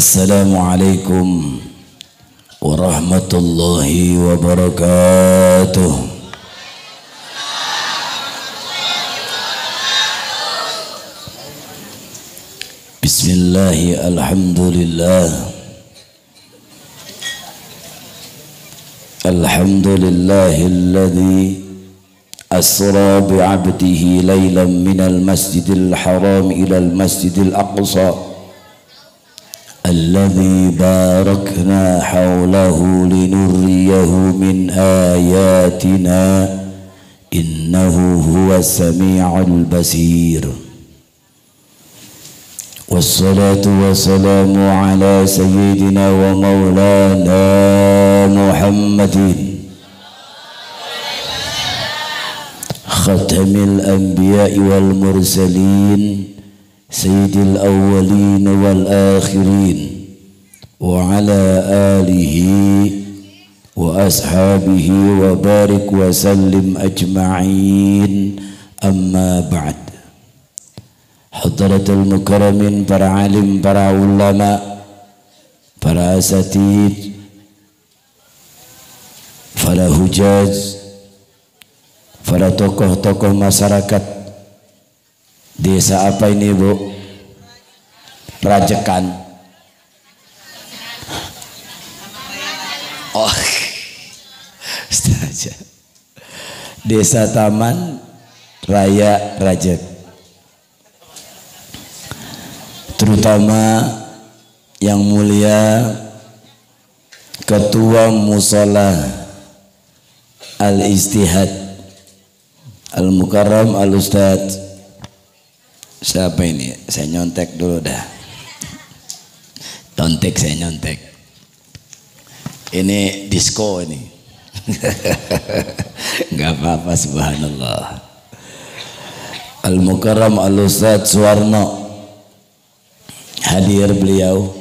Assalamualaikum warahmatullahi wabarakatuh. Bismillahi alhamdulillah. Alhamdulillahilladzi asra bi'abdihi laylan minal masjidil haram ilal masjidil aqsa الذي باركنا حوله لنريه من آياتنا إنه هو السميع البصير والصلاة والسلام على سيدنا ومولانا محمد ختم الأنبياء والمرسلين سيد الأولين والآخرين وعلى آله وأصحابه وبارك وسلم أجمعين أما بعد. حضرة المكرمين para alim, para ulama, para asatid, para hujaz, para tokoh-tokoh masyarakat. Desa apa ini, Bu? Rajekan. Oh, Desa Taman Raya Rajek. Terutama yang mulia Ketua Musola Al-Istihad Al-Mukarram Al-Ustadz. Siapa ini? Saya nyontek dulu dah. Nyontek, saya nyontek. Ini disco ini. Enggak apa-apa, subhanallah. Al-Mukarram Al-Ustadz Suwarno. Hadir beliau.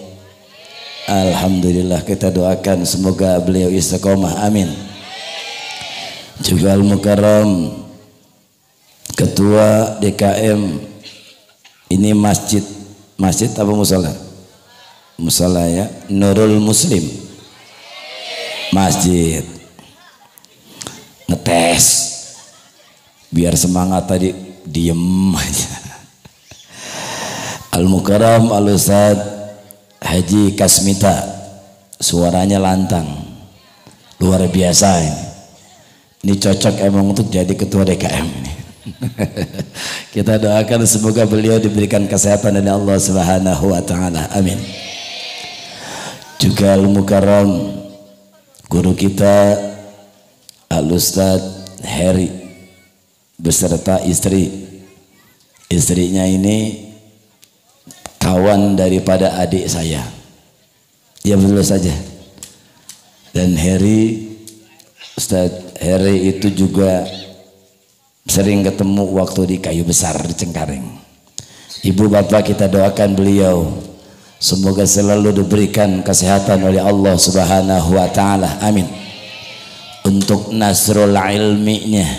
Alhamdulillah, kita doakan semoga beliau istiqomah, amin. Juga Al-Mukarram Ketua DKM. Ini masjid apa musola? Musola ya, Nurul Muslim. Masjid. Ngetes. Biar semangat tadi, diem aja. Al-Mukarram Al-Ustadz Haji Kasmita. Suaranya lantang. Luar biasa ini. Ini cocok emang untuk jadi ketua DKM ini. Kita doakan semoga beliau diberikan kesehatan dari Allah Subhanahu wa taala. Amin. Juga Al-Mukarram guru kita Al-Ustadz Heri beserta istrinya ini kawan daripada adik saya. Ya betul saja. Dan Ustadz Heri itu juga sering ketemu waktu di Kayu Besar di Cengkareng. Ibu bapak kita doakan beliau semoga selalu diberikan kesehatan oleh Allah Subhanahu wa taala. Amin. Untuk nasrul ilminya,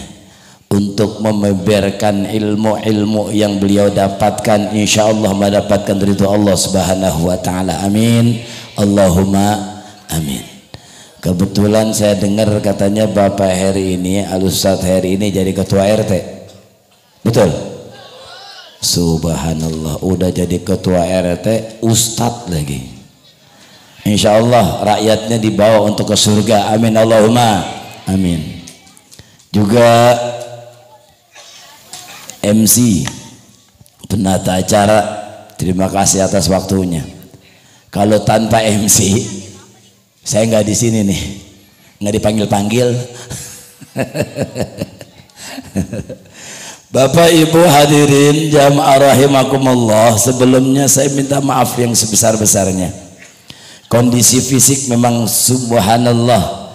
untuk membeberkan ilmu-ilmu yang beliau dapatkan, insyaallah mendapatkan ridho Allah Subhanahu wa taala. Amin. Allahumma amin. Kebetulan saya dengar katanya Bapak Heri ini, Al-Ustadz Heri ini jadi ketua RT. Betul? Subhanallah, udah jadi ketua RT, Ustadz lagi. Insya Allah rakyatnya dibawa untuk ke surga. Amin Allahumma amin. Juga MC, penata acara, terima kasih atas waktunya. Kalau tanpa MC saya nggak di sini nih, nggak dipanggil-panggil. Bapak Ibu hadirin jamaah rahimakumullah, sebelumnya saya minta maaf yang sebesar-besarnya. Kondisi fisik memang subhanallah.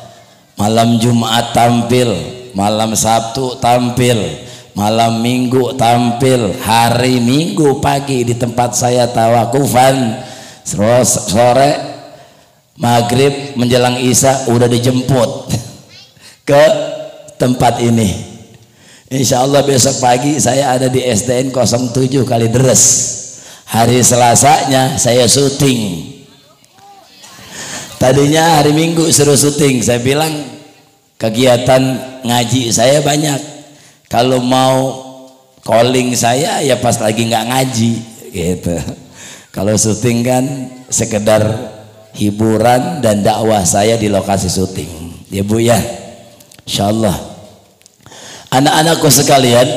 Malam Jumat tampil, malam Sabtu tampil, malam Minggu tampil, hari Minggu pagi di tempat saya tawakufan, sore maghrib menjelang isya udah dijemput ke tempat ini. Insya Allah besok pagi saya ada di SDN 07 Kalideres. Hari Selasanya saya syuting Tadinya hari Minggu suruh syuting, saya bilang kegiatan ngaji saya banyak. Kalau mau calling saya ya pas lagi nggak ngaji gitu. Kalau syuting kan sekedar hiburan dan dakwah saya di lokasi syuting. Ya Bu ya. Insyaallah. Anak-anakku sekalian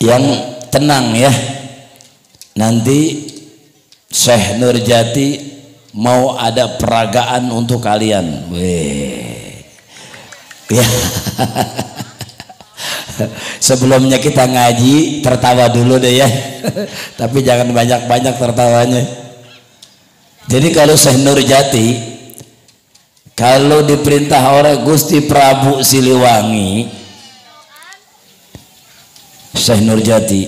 yang tenang ya. Nanti Syekh Nurjati mau ada peragaan untuk kalian. Weh. Ya. Sebelumnya kita ngaji tertawa dulu deh ya. Tapi jangan banyak-banyak tertawanya. Jadi kalau Syekh Nurjati kalau diperintah oleh Gusti Prabu Siliwangi, Syekh Nurjati,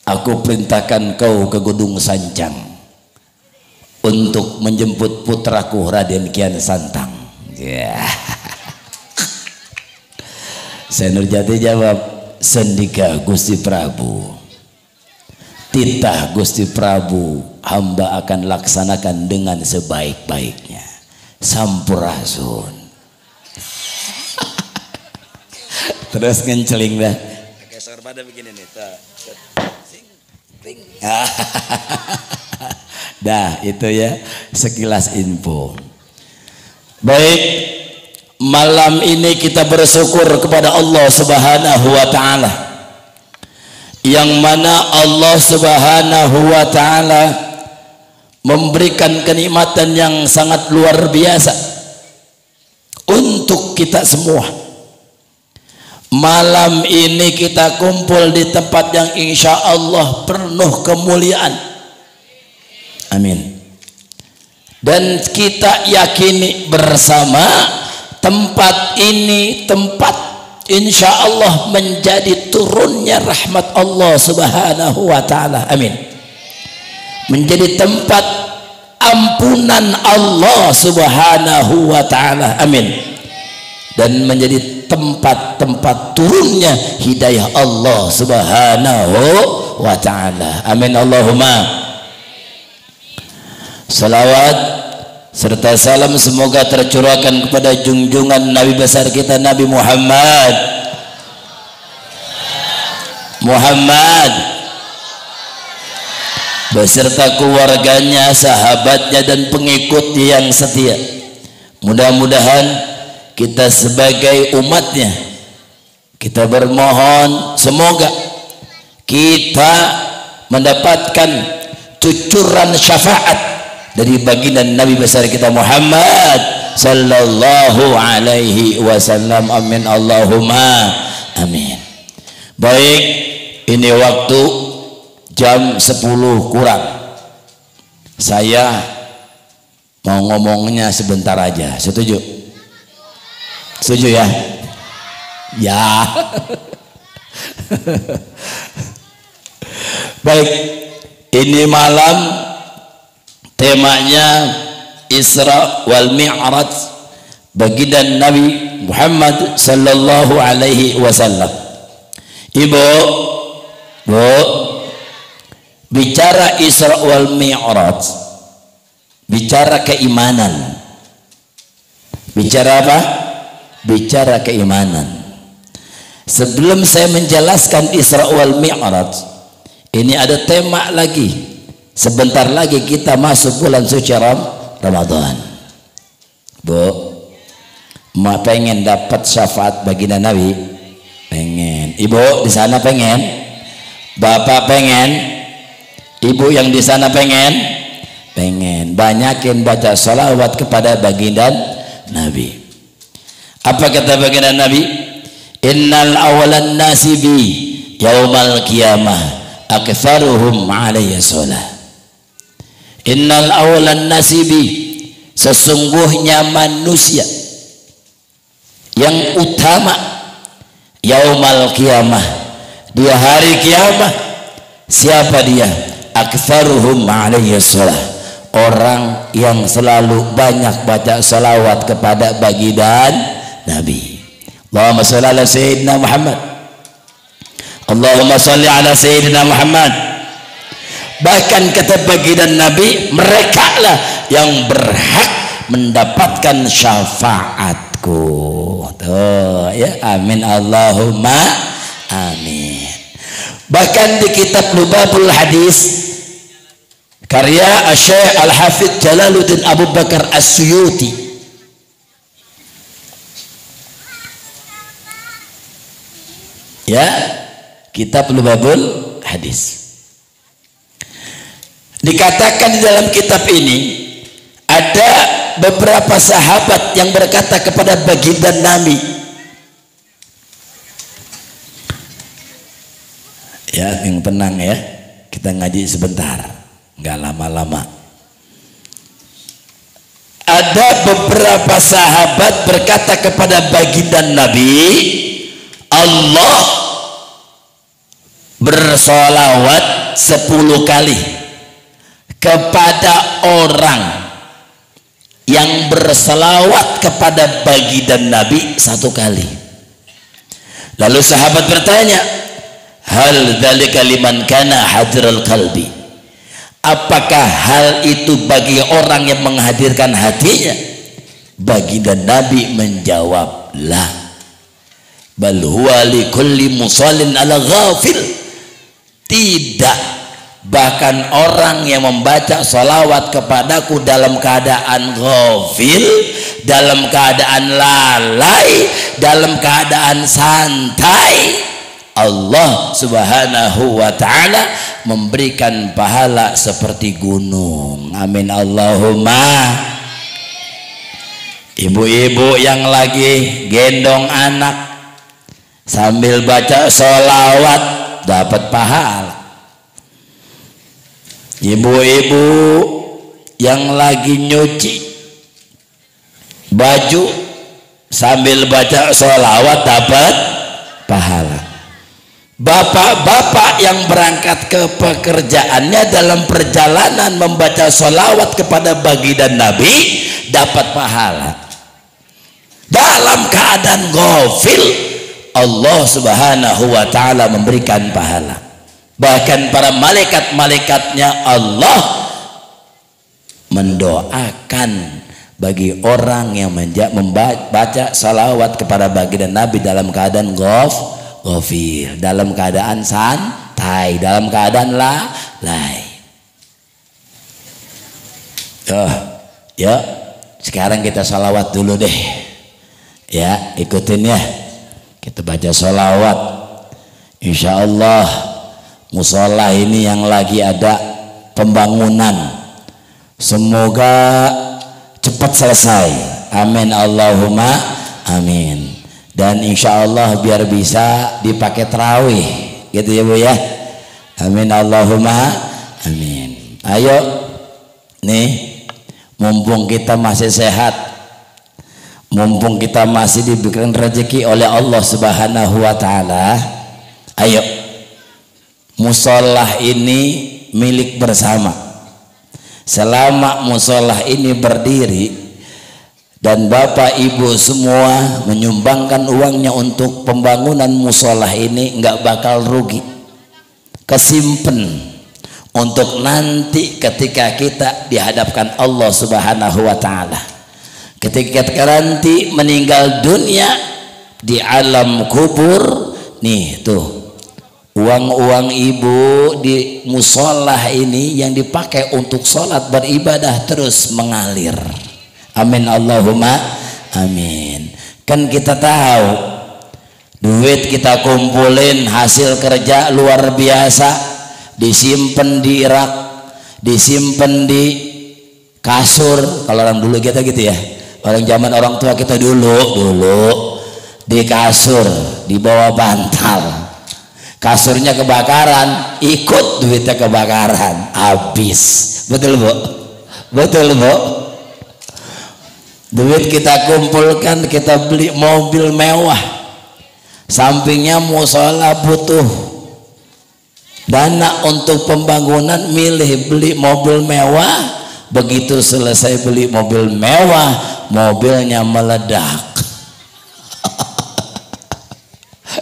aku perintahkan kau ke Gunung Sancang untuk menjemput putraku Raden Kian Santang. Yeah. Syekh Nurjati jawab, sendika Gusti Prabu, titah Gusti Prabu, hamba akan laksanakan dengan sebaik-baiknya. Sampurasun. Terus ngenceling dah. Geser pada begini nih. Dah itu ya sekilas info. Baik, malam ini kita bersyukur kepada Allah Subhanahu wa taala. Yang mana Allah Subhanahu wa taala memberikan kenikmatan yang sangat luar biasa untuk kita semua. Malam ini kita kumpul di tempat yang insya Allah penuh kemuliaan. Amin. Dan kita yakini bersama tempat ini tempat insya Allah menjadi turunnya rahmat Allah Subhanahu wa taala. Amin. Menjadi tempat ampunan Allah Subhanahu wa taala. Amin. Dan menjadi tempat-tempat turunnya hidayah Allah Subhanahu wa taala. Amin Allahumma. Salawat serta salam semoga tercurahkan kepada junjungan Nabi besar kita Nabi Muhammad beserta keluarganya, sahabatnya dan pengikutnya yang setia. Mudah-mudahan kita sebagai umatnya, kita bermohon semoga kita mendapatkan cucuran syafaat dari baginda Nabi besar kita Muhammad sallallahu alaihi wasallam. Amin Allahumma amin. Baik, ini waktu jam 10 kurang. Saya mau ngomongnya sebentar aja. Setuju? Setuju ya? Ya. Baik, ini malam temanya Isra wal Mi'raj baginda Nabi Muhammad sallallahu alaihi wasallam. Ibu, Bu, bicara Isra wal Mi'raj, bicara keimanan. Bicara apa? Bicara keimanan. Sebelum saya menjelaskan Isra wal Mi'raj, ini ada tema lagi. Sebentar lagi kita masuk bulan suci Ramadan. Bu, ma pengen dapat syafaat baginda Nabi? Pengen. Ibu di sana pengen? Bapak pengen? Ibu yang di sana pengen? Pengen. Banyakin baca salawat kepada baginda Nabi. Apa kata baginda Nabi? Innal awalan nasibi yaumal qiyamah aktsaruhum alayya shalah. Innal awalan nasibi, sesungguhnya manusia yang utama yaumal qiyamah, di hari kiamat. Siapa dia? Aktsaruhum alayya shalah, orang yang selalu banyak baca salawat kepada baginda Nabi. Allahumma shalli ala sayyidina Muhammad. Allahumma shalli ala sayyidina Muhammad. Bahkan kata baginda Nabi, mereka lah yang berhak mendapatkan syafaatku. Tuh ya, amin Allahumma amin. Bahkan di kitab Lubabul Hadis karya Syekh Al-Hafidz Jalaluddin Abu Bakar As-Suyuti, ya, kitab Lubabul Hadis, dikatakan di dalam kitab ini ada beberapa sahabat yang berkata kepada baginda Nabi, ya, yang tenang ya, kita ngaji sebentar, nggak lama-lama. Ada beberapa sahabat berkata kepada baginda Nabi, Allah bersolawat 10 kali kepada orang yang berselawat kepada baginda Nabi 1 kali. Lalu sahabat bertanya, hal dzalika liman kana hadirul qalbi, apakah hal itu bagi orang yang menghadirkan hatinya? Baginda Nabi menjawab, la, bal huwa likulli musallin ala ghafil, tidak, bahkan orang yang membaca salawat kepadaku dalam keadaan ghafil, dalam keadaan lalai, dalam keadaan santai, Allah subhanahu wa ta'ala memberikan pahala seperti gunung. Amin Allahumma. Ibu-ibu yang lagi gendong anak sambil baca sholawat dapat pahala. Ibu-ibu yang lagi nyuci baju sambil baca sholawat dapat pahala. Bapak-bapak yang berangkat ke pekerjaannya dalam perjalanan membaca sholawat kepada baginda Nabi dapat pahala. Dalam keadaan ghafil, Allah subhanahu wa ta'ala memberikan pahala. Bahkan para malaikat-malaikatnya Allah mendoakan bagi orang yang membaca salawat kepada baginda Nabi dalam keadaan ghafil, dalam keadaan santai, dalam keadaan lalai. Ya, sekarang kita salawat dulu deh, ya, ikutin ya, kita baca salawat. Insya Allah musola ini yang lagi ada pembangunan, semoga cepat selesai. Amin Allahumma amin. Dan insya Allah biar bisa dipakai tarawih, gitu ya Bu ya. Amin Allahumma amin. Ayo nih, mumpung kita masih sehat, mumpung kita masih diberikan rezeki oleh Allah subhanahu wa ta'ala, ayo, musolah ini milik bersama. Selama musolah ini berdiri dan Bapak Ibu semua menyumbangkan uangnya untuk pembangunan musolah ini, nggak bakal rugi, kesimpen untuk nanti ketika kita dihadapkan Allah subhanahu wa ta'ala, ketika nanti meninggal dunia di alam kubur. Nih tuh, uang-uang ibu di musolah ini yang dipakai untuk sholat beribadah terus mengalir. Amin Allahumma amin. Kan kita tahu duit kita kumpulin hasil kerja luar biasa, disimpan di rak, disimpan di kasur. Kalau orang dulu kita gitu ya, orang zaman orang tua kita dulu di kasur, di bawah bantal. Kasurnya kebakaran, ikut duitnya kebakaran, habis. Betul Bu? Betul Bu? Duit kita kumpulkan, kita beli mobil mewah, sampingnya musola butuh dana untuk pembangunan, milih beli mobil mewah. Begitu selesai beli mobil mewah, mobilnya meledak.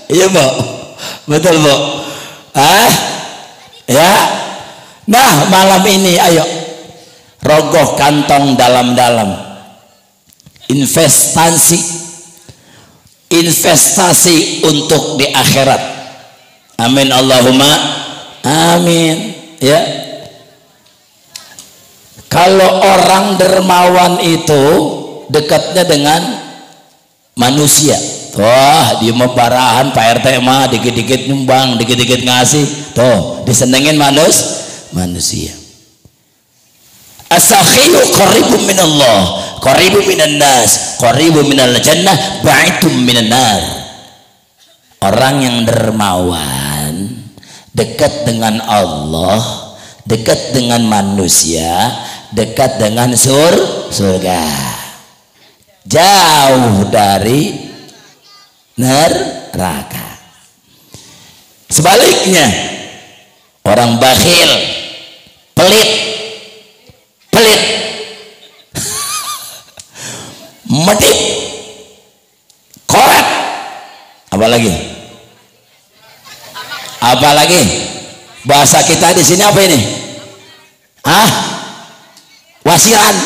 Iya Bu? Betul Bu? Ya. Nah malam ini ayo rogoh kantong dalam-dalam. Investasi untuk di akhirat. Amin Allahumma amin. Ya, kalau orang dermawan itu dekatnya dengan manusia. Wah, dia membarahan Pak RT mah dikit-dikit nyumbang, dikit-dikit ngasih. Tuh, disenengin manusia. As-sakhiyu qaribun minallah, qaribun minan nas, qaribun minal jannah, ba'idum minan nar. Orang yang dermawan dekat dengan Allah, dekat dengan manusia, dekat dengan surga, jauh dari neraka. Sebaliknya, orang bakhil, pelit medit, koret, apalagi bahasa kita di sini apa ini? Wasiran.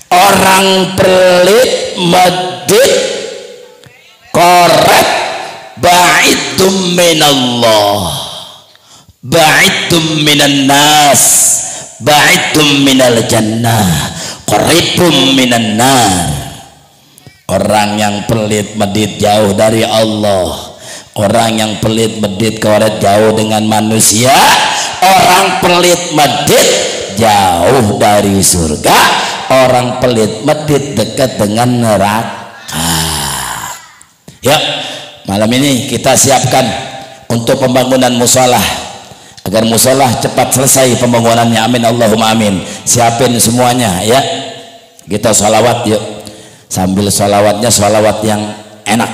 Orang pelit, medit, koret, ba'idum minallah, ba'idum minan nas, ba'idum minal jannah, qaribum minan nar. Orang yang pelit medit jauh dari Allah, orang yang pelit medit koret jauh dengan manusia, orang pelit medit jauh dari surga, orang pelit medit dekat dengan neraka. Ya, malam ini kita siapkan untuk pembangunan musolah, agar musolah cepat selesai pembangunannya. Amin Allahumma amin. Siapin semuanya ya. Kita sholawat yuk. Sambil sholawatnya sholawat yang enak,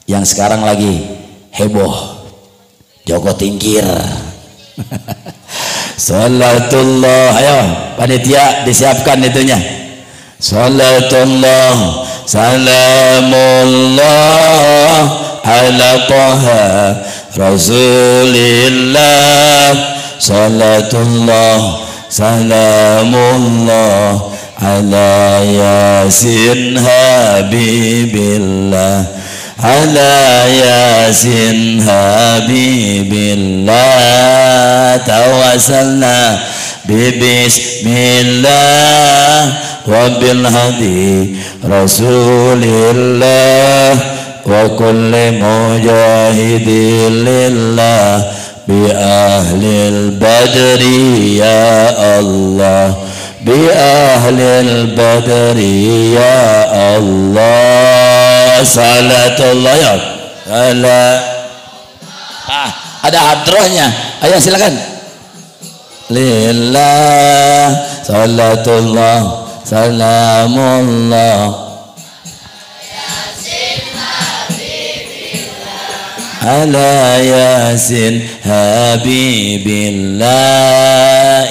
yang sekarang lagi heboh, Joko Tingkir. Salatullah, ayo panitia disiapkan itunya. Salatullah, salamullah ala taha rasulillah. Salatullah, salamullah ala yasin habibillah, ala yasin habibillah. Tawassalna bismillah wa bil hadi rasulillah wa kulli mujahidin lillah bi ahlil badri ya Allah, bi ahlil badri ya Allah. Salatullah ya ala. Ada hadrohnya, ayo silakan. Lillah salatullah salamullah ala yasin habibillah.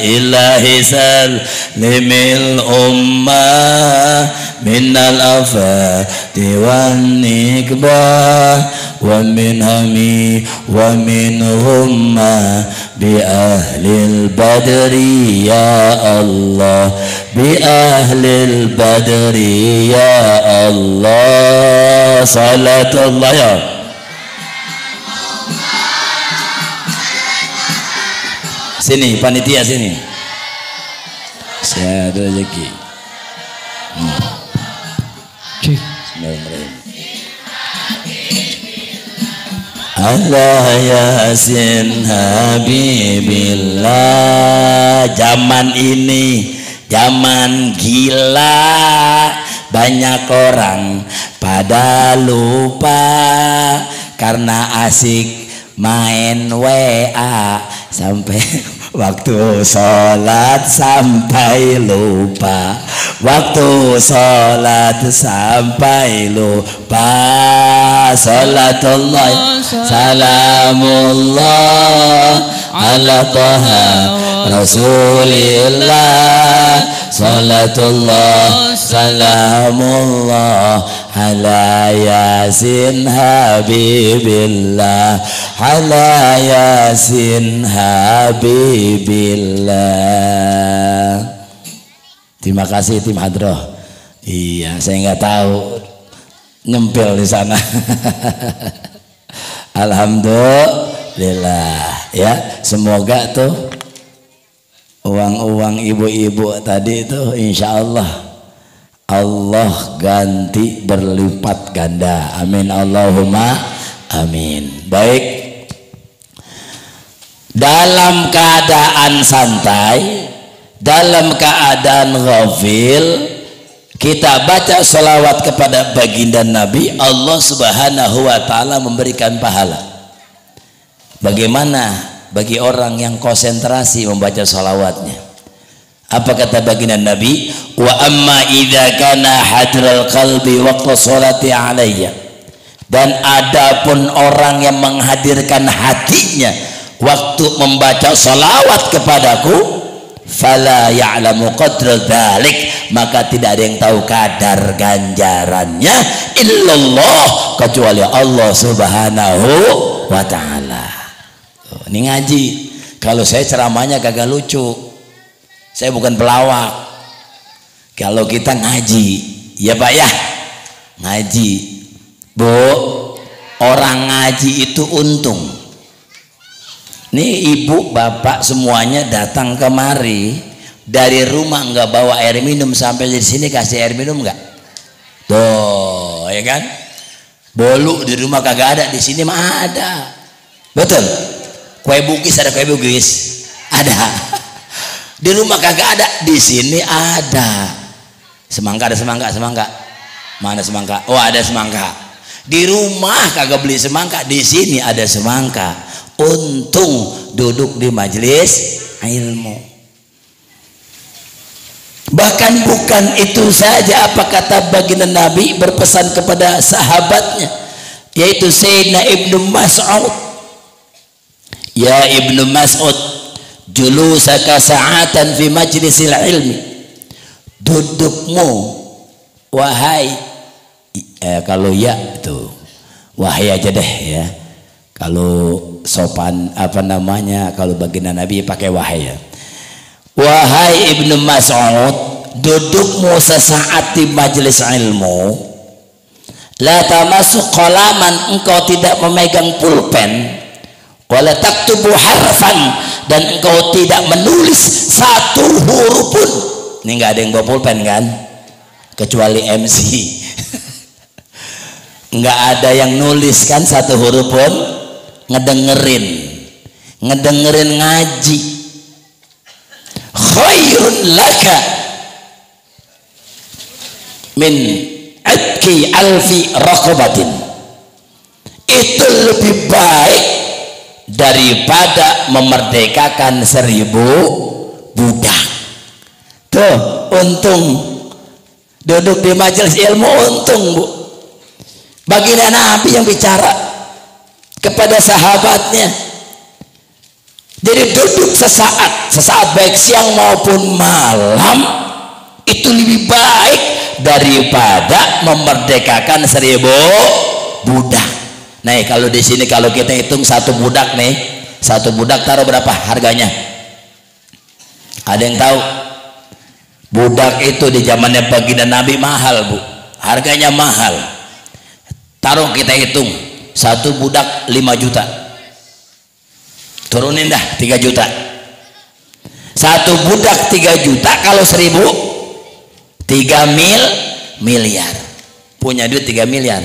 Ilahi salimil ummah minal afati wan nikbah wa min hami wa min humma bi ahlil badri ya Allah, bi ahlil badri ya Allah. Salatullah ya. Sini panitia sini. Saya ada rezeki. Allah yasin habibillah. Zaman ini zaman gila, banyak orang pada lupa karena asik main WA sampai waktu sholat sampai lupa, waktu sholat sampai lupa. Salatullah salamullah ala taha Rasulillah, salatullah salamullah ala yasin habibillah, ala yasin habibillah. Terima kasih tim hadroh. Iya, saya nggak tahu nyempil di sana. Alhamdulillah ya, semoga tuh uang-uang ibu-ibu tadi itu insya Allah ganti berlipat ganda. Amin Allahumma amin. Baik, dalam keadaan santai, dalam keadaan ghafil, kita baca salawat kepada baginda Nabi, Allah Subhanahu wa ta'ala memberikan pahala. Bagaimana bagi orang yang konsentrasi membaca salawatnya? Apa kata baginda Nabi? Wa amma idza kana hadral qalbi waqta sholati alayya. Dan adapun orang yang menghadirkan hatinya waktu membaca salawat kepadaku, fala ya'lamu qadra dzalik, maka tidak ada yang tahu kadar ganjarannya illallah, kecuali Allah Subhanahu wa ta'ala. Ini ngaji. Kalau saya ceramahnya kagak lucu, saya bukan pelawak. Kalau kita ngaji, ya Pak ya, ngaji Bu, orang ngaji itu untung. Nih ibu bapak semuanya datang kemari dari rumah, nggak bawa air minum, sampai di sini kasih air minum nggak? Tuh ya kan, bolu di rumah kagak ada, di sini mah ada. Betul. Kue bugis ada, kue bugis ada. Di rumah kagak ada, di sini ada. Semangka ada, semangka, semangka mana semangka? Oh ada semangka. Di rumah kagak beli semangka, di sini ada semangka. Untung duduk di majelis ilmu. Bahkan bukan itu saja, apa kata baginda Nabi berpesan kepada sahabatnya, yaitu Sayyidina Ibnu Mas'ud, ya Ibnu Mas'ud, julusaka sa'atan fi majlisil ilmi, dudukmu wahai, kalau ya itu wahai aja deh ya, kalau sopan apa namanya, kalau baginda Nabi pakai wahai ya. Wahai Ibnu Mas'ud, dudukmu sesaat di majelis ilmu, la tamassu qalaman, engkau tidak memegang pulpen, wala taktubu harfan, dan engkau tidak menulis satu huruf pun. Ini nggak ada yang bawa pulpen kan, kecuali MC. Nggak ada yang nulis kan satu huruf pun, ngedengerin ngaji. Khairun laka min atki alfi raqabatin, itu lebih baik daripada memerdekakan 1000 budak. Tuh untung duduk di majelis ilmu, untung Bu. Baginda Nabi yang bicara kepada sahabatnya. Jadi duduk sesaat baik siang maupun malam, itu lebih baik daripada memerdekakan 1000 budak. Nah kalau di sini kalau kita hitung satu budak nih, satu budak taruh berapa harganya? Ada yang tahu? Budak itu di zamannya baginda Nabi mahal Bu, harganya mahal. Taruh kita hitung satu budak 5 juta, turunin dah 3 juta. Satu budak 3 juta, kalau 1000 3 miliar. Punya duit 3 miliar.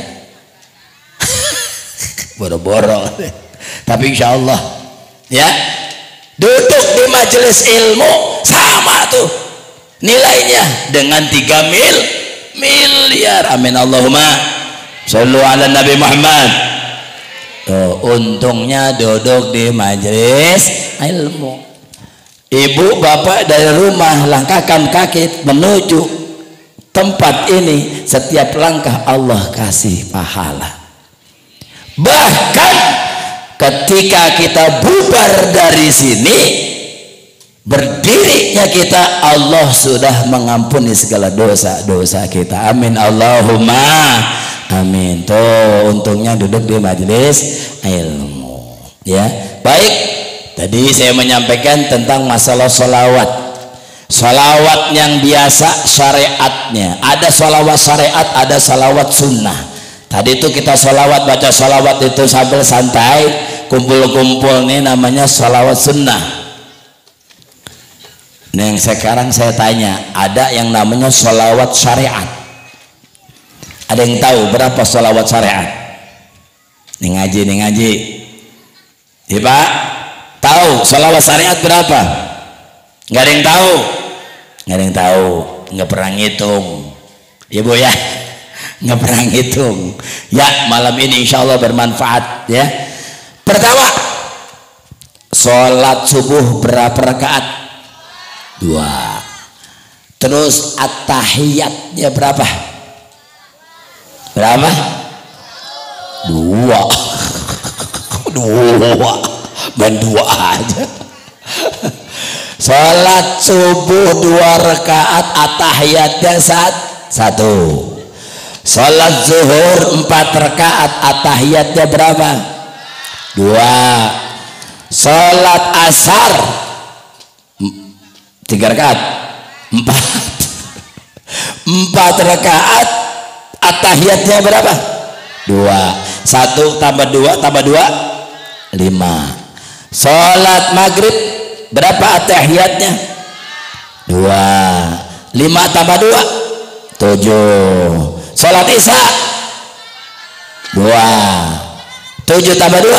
Boro-boro. Tapi insya Allah ya, duduk di majelis ilmu sama tuh nilainya dengan 3 miliar. Amin Allahumma shollu ala Nabi Muhammad. Tuh, untungnya duduk di majelis ilmu. Ibu bapak dari rumah langkahkan kaki menuju tempat ini, setiap langkah Allah kasih pahala. Bahkan ketika kita bubar dari sini, berdirinya kita, Allah sudah mengampuni segala dosa-dosa kita. Amin Allahumma amin. Tuh untungnya duduk di majelis ilmu ya. Baik, tadi saya menyampaikan tentang masalah sholawat. Sholawat yang biasa syariatnya, ada sholawat syariat, ada sholawat sunnah. Tadi itu kita sholawat, baca sholawat itu sambil santai kumpul-kumpul, nih namanya sholawat sunnah. Nah, yang sekarang saya tanya, ada yang namanya sholawat syariat. Ada yang tahu berapa sholawat syariat? Nih ngaji. Ya Pak, tahu sholawat syariat berapa? Nggak ada yang tahu. Nggak pernah ngitung. Ya Bu ya, nggak pernah ngitung. Ya, malam ini insya Allah bermanfaat ya. Pertama, sholat subuh berapa rakaat? 2. Terus at-tahiyatnya berapa? 2. Dan 2 aja. Salat subuh 2 rakaat, at-tahiyatnya 1. Salat zuhur 4 rakaat, at-tahiyatnya berapa? 2. Salat asar 3 rakaat, 4 rakaat, at-tahiyatnya berapa? 2. 1 tambah 2 tambah 2 5. Sholat maghrib berapa at-tahiyatnya? 2. 5 tambah 2 7. Sholat isya 2. 7 tambah 2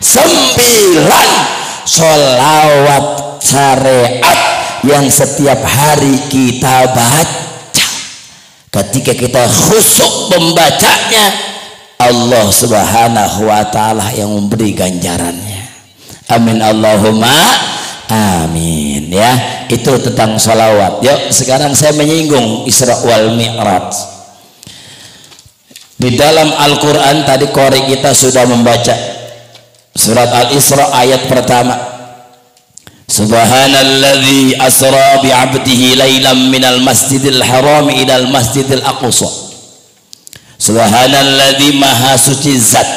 9. Sholawat syariat yang setiap hari kita baca, ketika kita khusyuk membacanya, Allah subhanahu wa ta'ala yang memberi ganjarannya. Amin Allahumma amin ya. Itu tentang sholawat. Yuk sekarang saya menyinggung Isra wal Mi'raj. Di dalam Al-Quran tadi qori kita sudah membaca surat Al-Isra ayat pertama. Subhanalladzi asra bi'abdihi lailan minal masjidil haram ilal masjidil aqsa. Subhanalladzi maha suci zat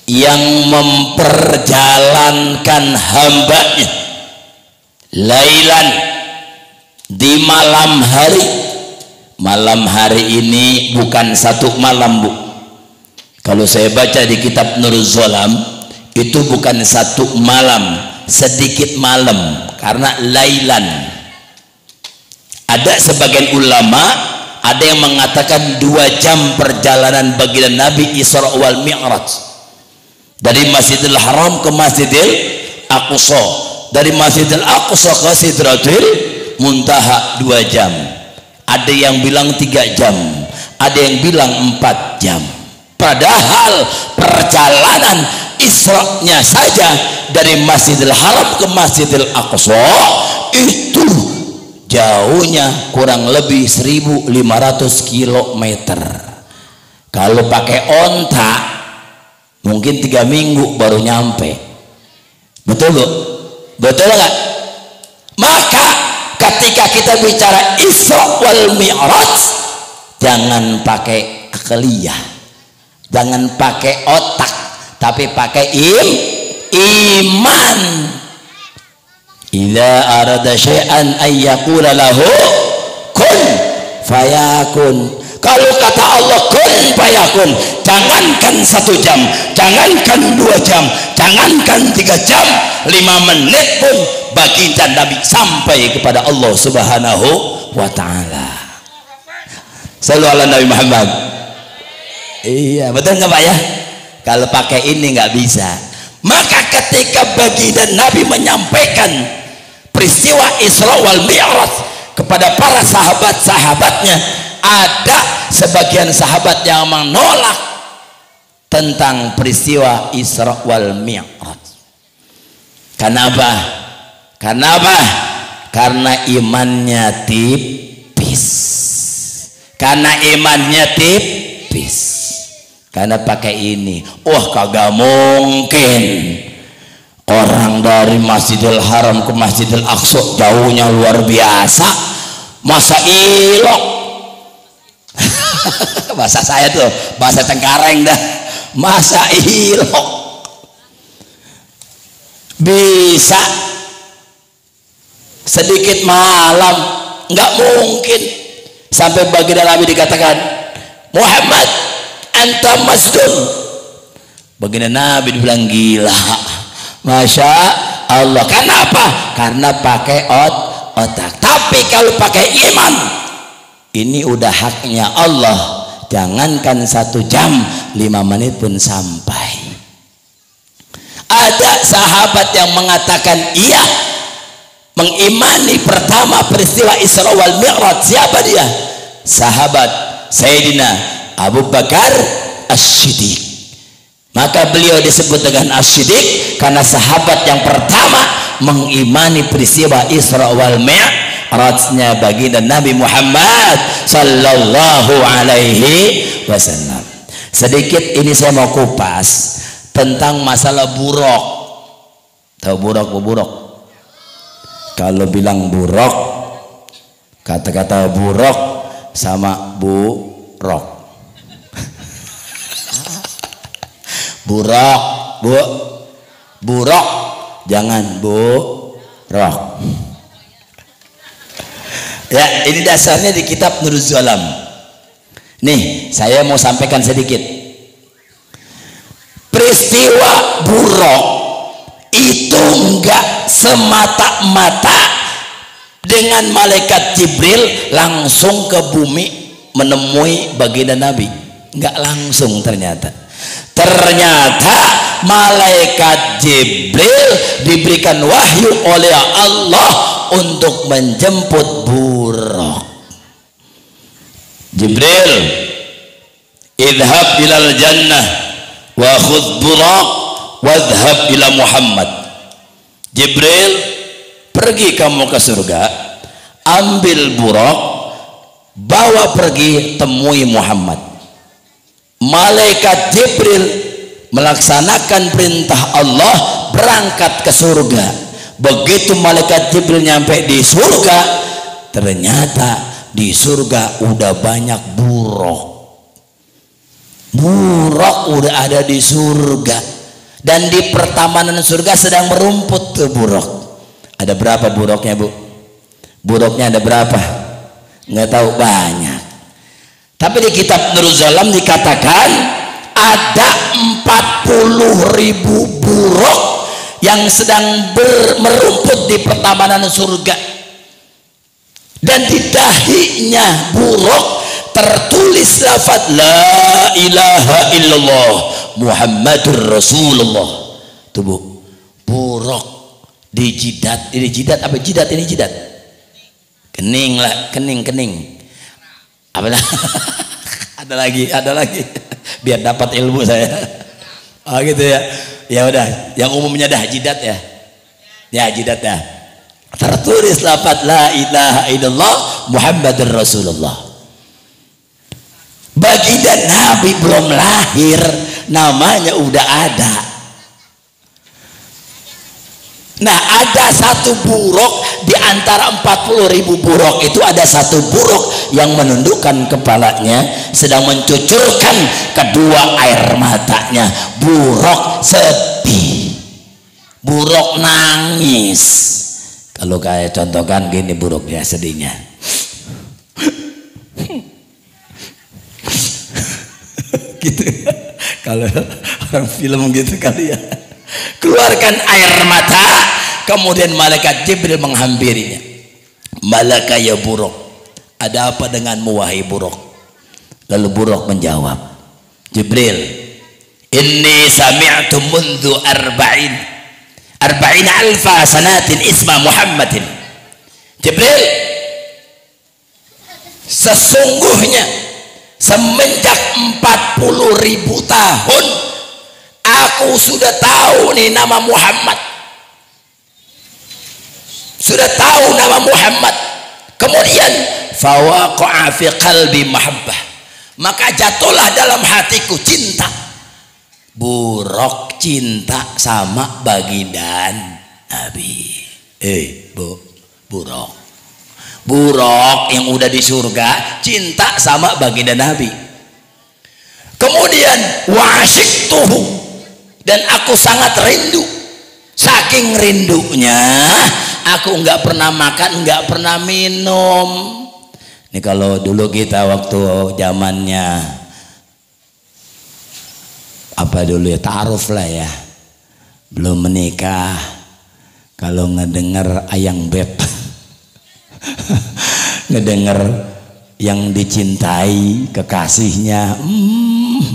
yang memperjalankan hambanya lailan di malam hari. Malam hari ini bukan satu malam Bu. Kalau saya baca di kitab Nurul Zolam, itu bukan satu malam, sedikit malam, karena lailan. Ada sebagian ulama, ada yang mengatakan 2 jam perjalanan baginda Nabi Isra wal Mi'raj, dari Masjidil Haram ke Masjidil Aqsa, dari Masjidil Aqsa ke Sidratul Muntaha 2 jam. Ada yang bilang 3 jam, ada yang bilang 4 jam. Padahal perjalanan Isra-nya saja dari Masjidil Haram ke Masjidil Aqsa itu jauhnya kurang lebih 1.500 km. Kalau pakai onta mungkin 3 minggu baru nyampe. Betul Bu? Betul nggak? Maka ketika kita bicara Isra wal Mi'raj, jangan pakai akaliyah, jangan pakai otak, tapi pakai iman. Idza arada syai'an ay yaqula lahu kun fayakun. Kalau kata Allah kun fayakun, jangankan 1 jam, jangankan 2 jam, jangankan 3 jam, 5 menit pun baginda Nabi sampai kepada Allah subhanahu wa ta'ala. Sallu ala Nabi Muhammad. Iya, betul nggak Pak ya? Kalau pakai ini nggak bisa. Maka ketika baginda Nabi menyampaikan peristiwa Isra wal Mi'raj kepada para sahabat-sahabatnya, ada sebagian sahabat yang menolak tentang peristiwa Isra wal Mi'raj. Kenapa? Kenapa? Karena imannya tipis. Karena imannya tipis. Karena pakai ini, wah kagak mungkin Orang dari Masjidil Haram ke Masjidil Aqsa jauhnya luar biasa, masa ilok. Bahasa saya tuh bahasa Cengkareng dah, masa ilok bisa sedikit malam, nggak mungkin. Sampai baginda Nabi dikatakan, Muhammad anta masdun. Baginda Nabi dibilang gila. Masya Allah. Kenapa? Karena pakai otak. Tapi kalau pakai iman, ini udah haknya Allah. Jangankan 1 jam, 5 menit pun sampai. Ada sahabat yang mengatakan iya, mengimani pertama peristiwa Isra wal Mi'raj. Siapa dia? Sahabat Sayyidina Abu Bakar As-Siddiq. Maka beliau disebut dengan As-Siddiq karena sahabat yang pertama mengimani peristiwa Isra wal Mi'rajnya baginda Nabi Muhammad sallallahu alaihi wasallam. Sedikit ini saya mau kupas tentang masalah buruk. Tahu buruk? Kalau bilang buruk, kata-kata buruk sama buruk. Buruk, jangan buruk. Ya, ini dasarnya di kitab Nurul Zalam. Nih, saya mau sampaikan sedikit. Peristiwa buruk itu enggak semata-mata dengan malaikat Jibril langsung ke bumi menemui baginda Nabi. Enggak langsung ternyata. Malaikat Jibril diberikan wahyu oleh Allah untuk menjemput buruk. Jibril, idhab ilal jannah wa khudh buraq wadhhab ila Muhammad. Jibril, pergi kamu ke surga, ambil buraq, bawa pergi temui Muhammad. Malaikat Jibril melaksanakan perintah Allah, berangkat ke surga. Begitu malaikat Jibril nyampe di surga, ternyata di surga udah banyak buruk udah ada di surga, dan di pertamanan surga sedang merumput tuh buruk. Ada berapa buruknya, Bu? Buruknya ada berapa? Nggak tahu, banyak. Tapi di kitab Nurul Zalam dikatakan ada 40.000 buruk yang sedang merumput di pertamanan surga, dan di dahinya buruk tertulis lafaz la ilaha illallah Muhammadur Rasulullah. Tuh, Bu, buruk di jidat. Ini jidat apa jidat? Ini jidat. Kening lah, kening. Apa lah? ada lagi. Biar dapat ilmu saya. Oh gitu ya. Ya udah, yang umumnya dah jidat ya. Ya jidat dah. Tertulis lafaz la ilaha illallah Muhammadur Rasulullah. Baginda Nabi belum lahir, namanya udah ada. Nah, ada satu buruk di antara 40.000 buruk itu, ada satu buruk yang menundukkan kepalanya, sedang mencucurkan kedua air matanya. Buruk sedih, buruk nangis. Kalau kayak contohkan gini buruknya, sedihnya. Gitu. Kalau orang film gitu kali ya. Keluarkan air mata, kemudian malaikat Jibril menghampirinya. Malaka ya buruk, ada apa denganmu wahai buruk? Lalu buruk menjawab, Jibril, inni sami'tu mundhu arba'in alfa sanatin isma Muhammadin. Jibril, sesungguhnya semenjak 40.000 tahun aku sudah tahu nih nama Muhammad, sudah tahu nama Muhammad. Kemudian fawaqa'a fi qalbi mahabbah, maka jatuhlah dalam hatiku cinta. Buruk cinta sama baginda Nabi. Buruk yang udah di surga cinta sama baginda Nabi. Kemudian wasyiktuhu, dan aku sangat rindu. Saking rindunya aku nggak pernah makan, nggak pernah minum. Ini kalau dulu kita waktu zamannya apa dulu ya, ta'aruf lah ya, belum menikah, kalau ngedenger ayang beb ngedenger yang dicintai kekasihnya,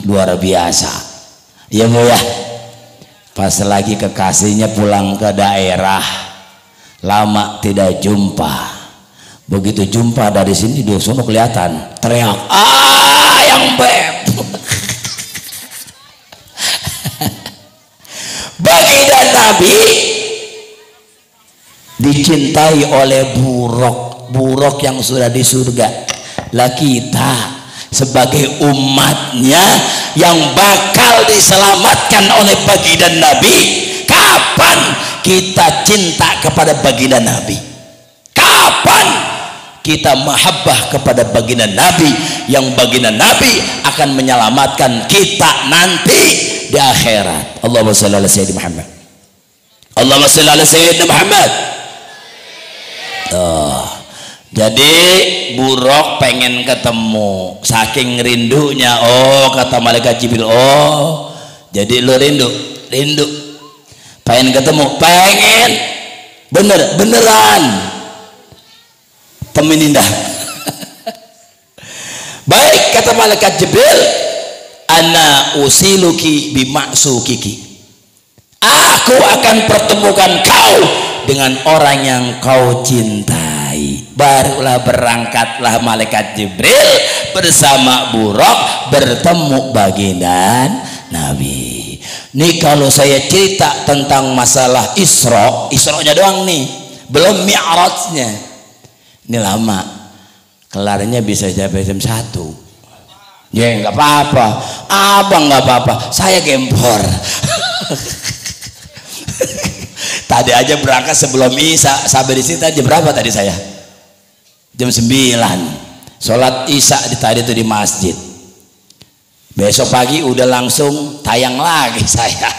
luar biasa ya Bu ya. Pas lagi kekasihnya pulang ke daerah, lama tidak jumpa, begitu jumpa dari sini di sono kelihatan, teriak ayang beb. Baginda Nabi dicintai oleh buruk yang sudah di surga. Lah kita sebagai umatnya yang bakal diselamatkan oleh baginda Nabi, kapan kita cinta kepada baginda Nabi? Kapan kita mahabbah kepada baginda Nabi, yang baginda Nabi akan menyelamatkan kita nanti di akhirat. Allahumma shalli ala sayyidina Muhammad. Allahumma shalli ala sayyidina Muhammad. Jadi buruk pengen ketemu, saking rindunya. Kata malaikat Jibril, jadi lu rindu pengen ketemu, pengen beneran temen indah. Baik, kata malaikat Jibril, ana usiluki bimaksukiki, aku akan pertemukan kau dengan orang yang kau cintai. Barulah berangkatlah malaikat Jibril bersama buruk bertemu baginda Nabi. Nih kalau saya cerita tentang masalah Isra-nya doang nih, belum Mi'rajnya. Ini lama, kelarnya bisa sampai jam 1. Ya nggak apa-apa, abang nggak apa-apa, saya gempor. Tadi aja berangkat sebelum Isya, sampai di sini jam berapa tadi saya? Jam 9. Sholat Isya tadi itu di masjid. Besok pagi udah langsung tayang lagi saya.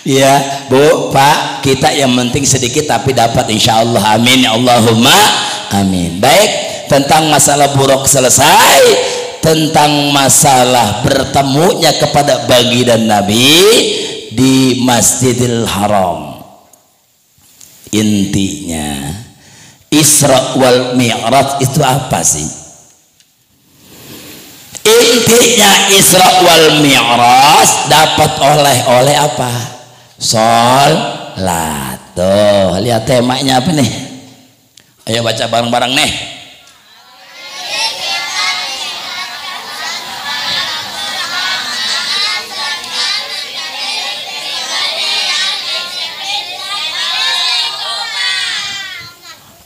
Ya Bu, Pak, kita yang penting sedikit tapi dapat, insya Allah. Amin ya Allahumma amin. Baik, tentang masalah buruk selesai, tentang masalah bertemunya kepada baginda Nabi di Masjidil Haram. Intinya Isra wal Mi'raj itu apa sih? Intinya Isra wal Mi'raj dapat oleh apa? Sholat. Tuh, lihat temanya apa nih? Ayo baca bareng-bareng nih.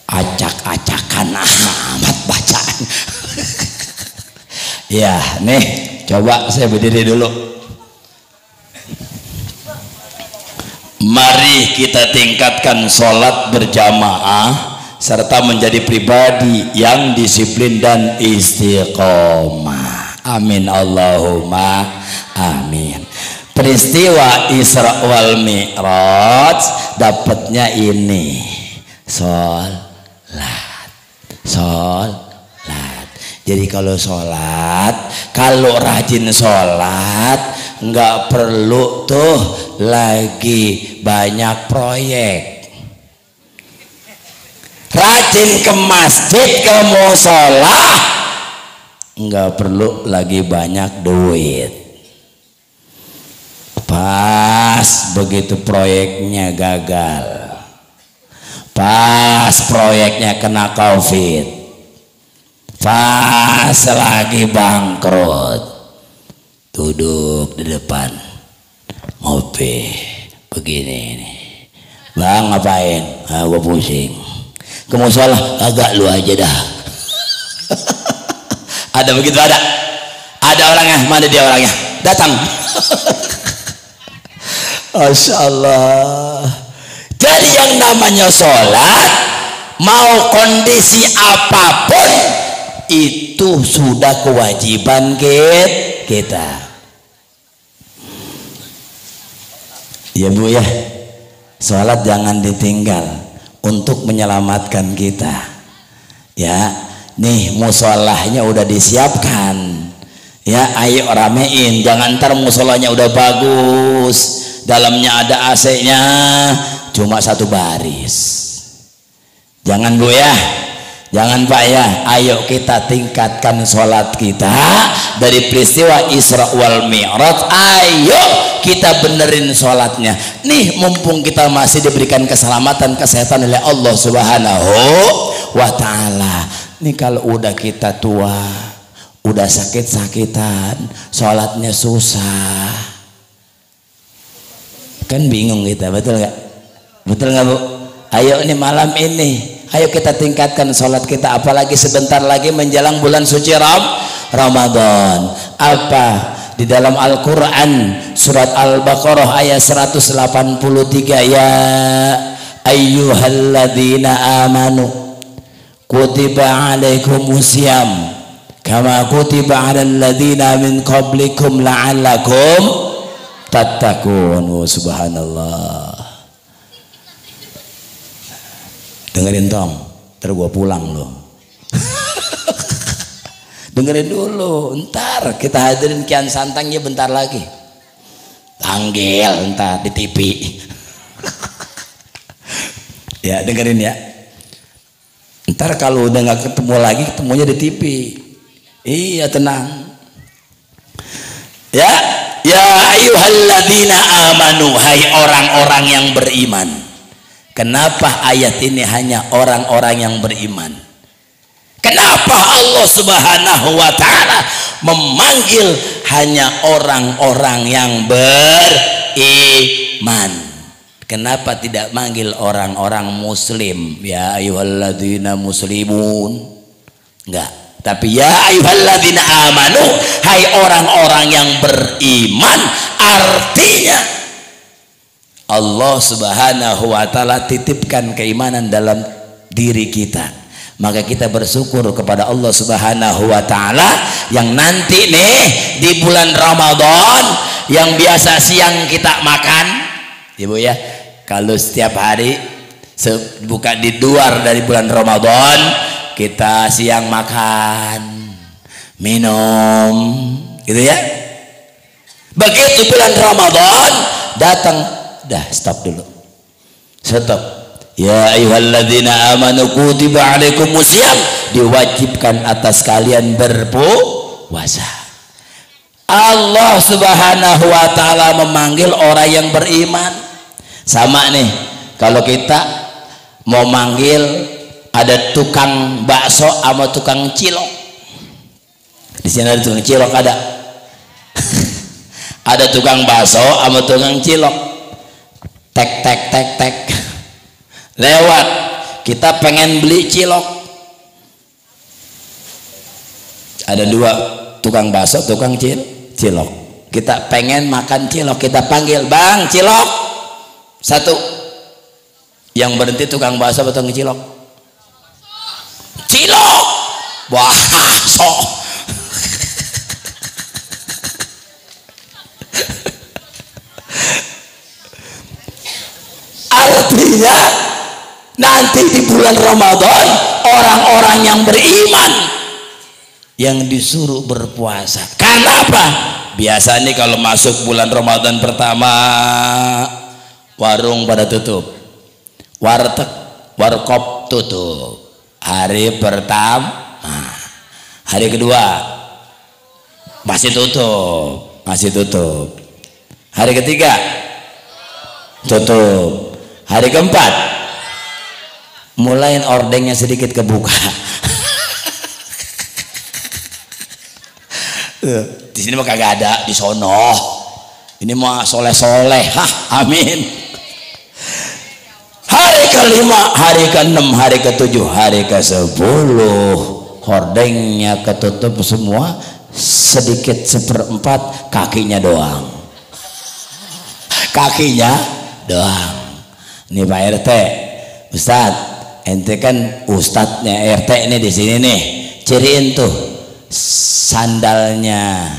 Acak-acakan amat bacaan. Ya nih, coba saya berdiri dulu. Mari kita tingkatkan sholat berjamaah serta menjadi pribadi yang disiplin dan istiqomah. Amin Allahumma amin. Peristiwa Isra wal Mi'raj dapatnya ini, sholat. Jadi kalau sholat, kalau rajin sholat, nggak perlu tuh lagi banyak proyek. Rajin ke masjid, ke musola, nggak perlu lagi banyak duit. Pas begitu proyeknya gagal, pas proyeknya kena COVID, pas lagi bangkrut, duduk di depan ngopi begini nih, bang ngapain? Gue pusing, ke musola. Agak lu aja dah. Ada begitu, ada orangnya. Mana dia orangnya? Datang. Masya Allah. Jadi yang namanya sholat, mau kondisi apapun, itu sudah kewajiban kita. Ya Bu ya, sholat jangan ditinggal untuk menyelamatkan kita. Ya, nih musolahnya udah disiapkan. Ya, ayo ramein, jangan ntar musolahnya udah bagus, dalamnya ada AC-nya, cuma satu baris. Jangan Bu ya, jangan Pak ya. Ayo kita tingkatkan sholat kita dari peristiwa Isra wal Mi'raj. Ayo kita benerin sholatnya. Nih mumpung kita masih diberikan keselamatan kesehatan oleh Allah Subhanahu wa Ta'ala. Nih kalau udah kita tua, udah sakit-sakitan, sholatnya susah, kan bingung kita, betul nggak? Betul nggak Bu? Ayo nih malam ini, ayo kita tingkatkan sholat kita, apalagi sebentar lagi menjelang bulan suci Ramadan. Apa di dalam Al-Quran surat Al-Baqarah ayat 183, ya ayyuhalladzina amanu kutiba alaikumusiyam kama kutiba alal ladzina min qablikum la'allakum tattaqun. Subhanallah. Dengerin tong, ntar gua pulang loh. Dengerin dulu, ntar kita hadirin Kian Santangnya bentar lagi. Panggil ntar di TV. Ya dengerin ya. Ntar kalau udah nggak ketemu lagi, ketemunya di TV. Iya tenang. Ya, ya ayyuhalladzina amanu, hai orang-orang yang beriman. Kenapa ayat ini hanya orang-orang yang beriman? Kenapa Allah Subhanahu wa Ta'ala memanggil hanya orang-orang yang beriman? Kenapa tidak manggil orang-orang muslim? Ya ayyuhalladzina muslimun. Enggak, tapi ya ayyuhalladzina amanu, hai orang-orang yang beriman. Artinya Allah Subhanahu wa Ta'ala titipkan keimanan dalam diri kita, maka kita bersyukur kepada Allah Subhanahu wa Ta'ala yang nanti nih di bulan Ramadan yang biasa siang kita makan, Ibu ya, kalau setiap hari buka di luar dari bulan Ramadan kita siang makan minum gitu ya. Begitu bulan Ramadan datang, dah stop dulu, stop. Ya ayyuhalladzina amanu kutiba alaikumusiyam, diwajibkan atas kalian berpuasa. Allah Subhanahu wa Ta'ala memanggil orang yang beriman. Sama nih kalau kita mau manggil ada tukang bakso sama tukang cilok. Di sini ada tukang cilok, ada. Ada tukang bakso sama tukang cilok. Tek tek tek tek lewat, kita pengen beli cilok, ada dua tukang bakso tukang cilok, kita pengen makan cilok, kita panggil, bang cilok satu. Yang berhenti tukang bakso atau tukang cilok? Cilok, wah sok. Artinya nanti di bulan Ramadan orang-orang yang beriman yang disuruh berpuasa. Karena apa? Biasa nih kalau masuk bulan Ramadan pertama warung pada tutup, warteg, warkop tutup. Hari pertama, hari kedua masih tutup, hari ketiga tutup, hari keempat mulai ordengnya sedikit kebuka. Di sini mah kagak ada, di sono. Ini mah soleh-soleh, amin. Hari kelima, hari keenam, hari ketujuh, hari ke-10 hordengnya ketutup semua, sedikit seperempat kakinya doang. kakinya doang. Nih Pak RT, Ustadz, ente kan ustadznya RT ini di sini nih, ciriin tuh sandalnya,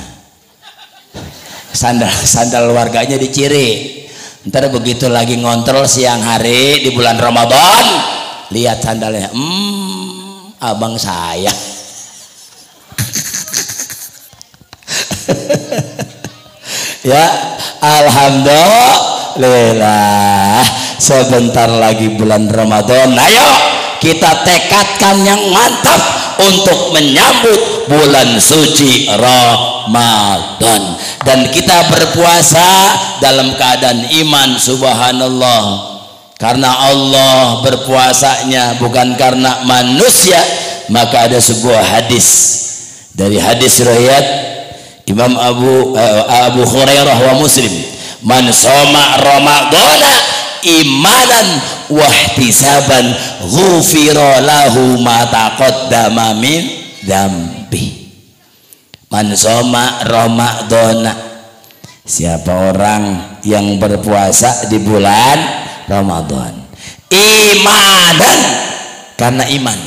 sandal warganya diciri. Ntar begitu lagi ngontrol siang hari di bulan Ramadan, lihat sandalnya, abang saya. Ya, alhamdulillah sebentar lagi bulan Ramadan. Ayo kita tekadkan yang mantap untuk menyambut bulan suci Ramadan, dan kita berpuasa dalam keadaan iman. Subhanallah, karena Allah berpuasanya bukan karena manusia. Maka ada sebuah hadis dari hadis riwayat Imam Abu Hurairah wa Muslim, man shoma ramadhana imanan wahtisaban ghufira lahu ma taqaddama min dzambi. Man shoma ramadhana, siapa orang yang berpuasa di bulan Ramadan imanan, karena iman,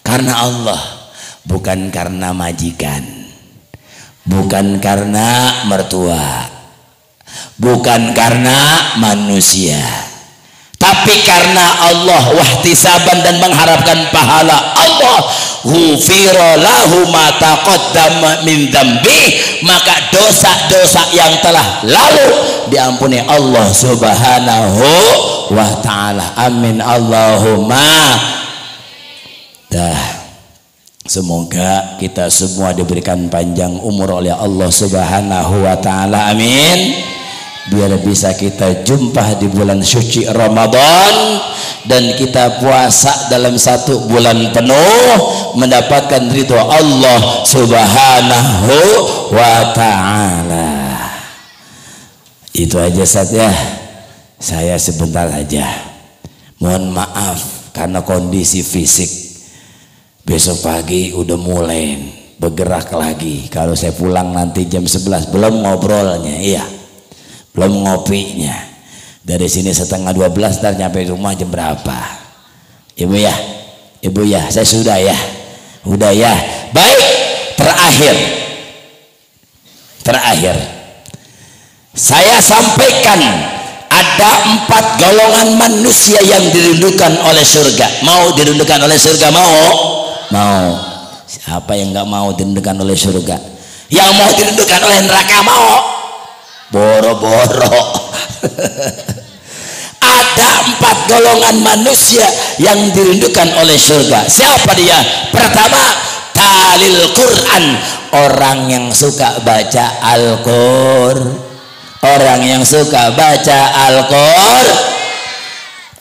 karena Allah, bukan karena majikan, bukan karena mertua, bukan karena manusia, tapi karena Allah, wahtisaban, dan mengharapkan pahala Allah. Ghufira lahu ma taqaddama min dzambi, maka dosa-dosa yang telah lalu diampuni Allah Subhanahu wa ta'ala. Amin Allahumma. Semoga kita semua diberikan panjang umur oleh Allah Subhanahu wa ta'ala, amin, biar bisa kita jumpa di bulan suci Ramadan dan kita puasa dalam satu bulan penuh mendapatkan ridho Allah Subhanahu wa ta'ala. Itu aja saja, saya sebentar aja, mohon maaf karena kondisi fisik. Besok pagi udah mulai bergerak lagi. Kalau saya pulang nanti jam 11, belum ngobrolnya, iya, belum ngopinya. Dari sini setengah 12, ntar nyampe rumah jam berapa? Ibu ya, saya sudah ya, udah ya. Baik, terakhir, saya sampaikan ada 4 golongan manusia yang dirindukan oleh surga. Mau dirindukan oleh surga? Mau. Siapa yang nggak mau dirindukan oleh surga? Yang mau dirindukan oleh neraka mau? Boro-boro. Ada 4 golongan manusia yang dirindukan oleh surga. Siapa dia? Pertama, talil Quran, orang yang suka baca Al-Qur'an. Orang yang suka baca Al-Qur'an.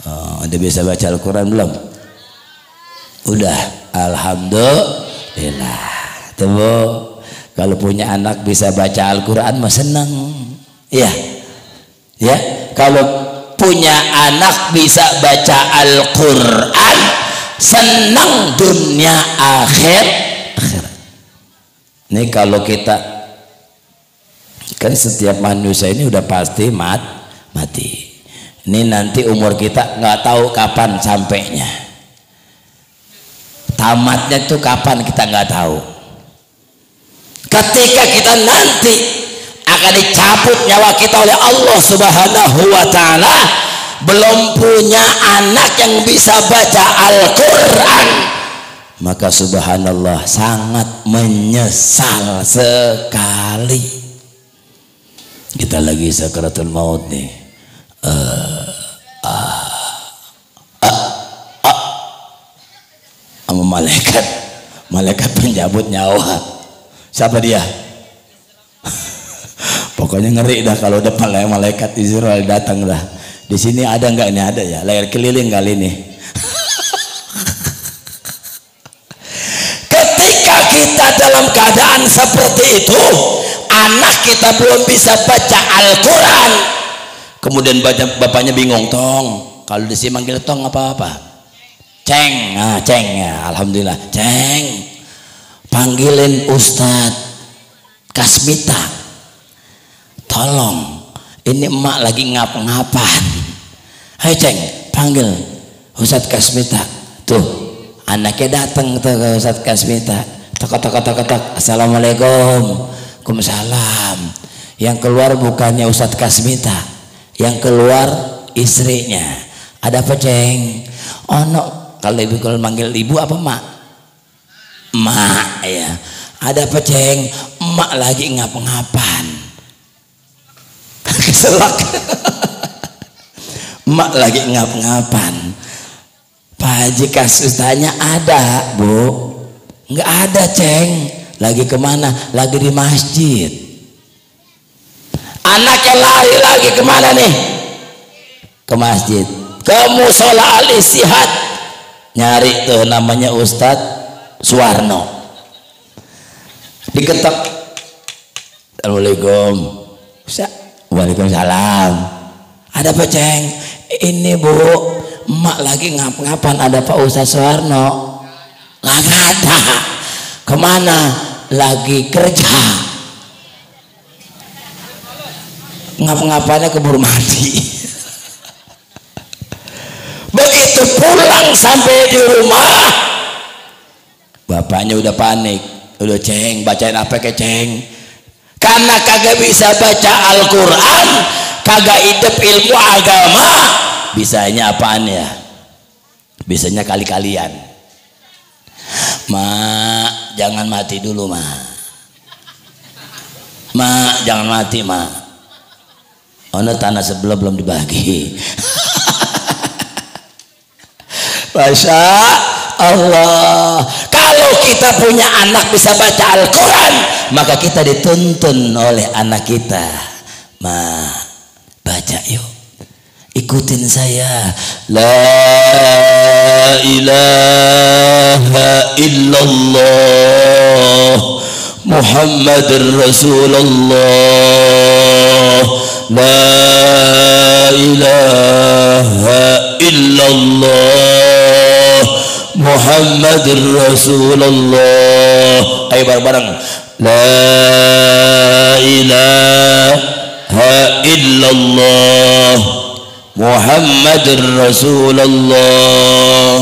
Oh, udah bisa baca Al-Quran belum? Udah, alhamdulillah. Tuh, kalau punya anak bisa baca Al-Quran mah senang. Ya, kalau punya anak bisa baca Al-Quran, senang dunia akhir. Ini kalau kita, kan setiap manusia ini udah pasti mati. Ini nanti umur kita nggak tahu kapan sampainya. Tamatnya tuh kapan kita nggak tahu. Ketika kita nanti akan dicabut nyawa kita oleh Allah Subhanahu wa ta'ala, belum punya anak yang bisa baca Al-Quran, maka subhanallah sangat menyesal sekali. Kita lagi sakaratul maut nih, sama malaikat penjabut nyawa. Siapa dia? Pokoknya ngeri dah kalau depan malaikat Israel datang dah. Di sini ada nggak? Ini ada ya, layar keliling kali ini. Ketika kita dalam keadaan seperti itu, anak kita belum bisa baca Al-Quran, kemudian bapaknya bingung, Tong, kalau di sini manggil Tong apa-apa, Ceng, Ceng ya, alhamdulillah, Ceng, panggilin Ustadz Kasmita, tolong ini emak lagi ngap-ngapan. Hai Ceng, panggil Ustadz Kasmita. Tuh anaknya datang tuh ke Ustadz Kasmita. Tok. Assalamualaikum. Waalaikumsalam. Yang keluar bukannya Ustadz Kasmita, yang keluar istrinya. Ada apa Ceng? Oh no, kalau ibu kalau manggil ibu apa mak? Mak ya. Ada apa Ceng? Emak lagi ngap-ngapan. Keselak. Emak lagi ngap-ngapan. Pak Haji kasus tanya ada bu? Nggak ada Ceng. Lagi kemana? Lagi di masjid. Anaknya lari lagi kemana nih? Ke masjid, ke musola al-istihad. Nyari tuh namanya Ustadz Suwarno. Diketok. Assalamualaikum. Waalaikumsalam. Ada apa Ceng? Ini bu, emak lagi ngap-ngapan. Ada Pak Ustadz Suwarno? Nggak ada. Kemana? Lagi kerja. Ngap-ngapannya keburu mati. Begitu pulang sampai di rumah, bapaknya udah panik. Udah Ceng, bacain apa ke Ceng? Karena kagak bisa baca Al-Quran, kagak hidup ilmu agama, bisanya apaan ya? Bisanya kali-kalian. Mak, jangan mati dulu mak. Mak, jangan mati mak. Ono tanah sebelah belum dibagi. Masya Allah. Kalau kita punya anak bisa baca Al-Quran, maka kita dituntun oleh anak kita. Ma, baca yuk, ikutin saya. La ilaha illallah Muhammadur Rasulullah. La ilaha illallah Muhammadur Rasulullah. Ayo bareng-bareng. La ilaha illallah Muhammadur Rasulullah.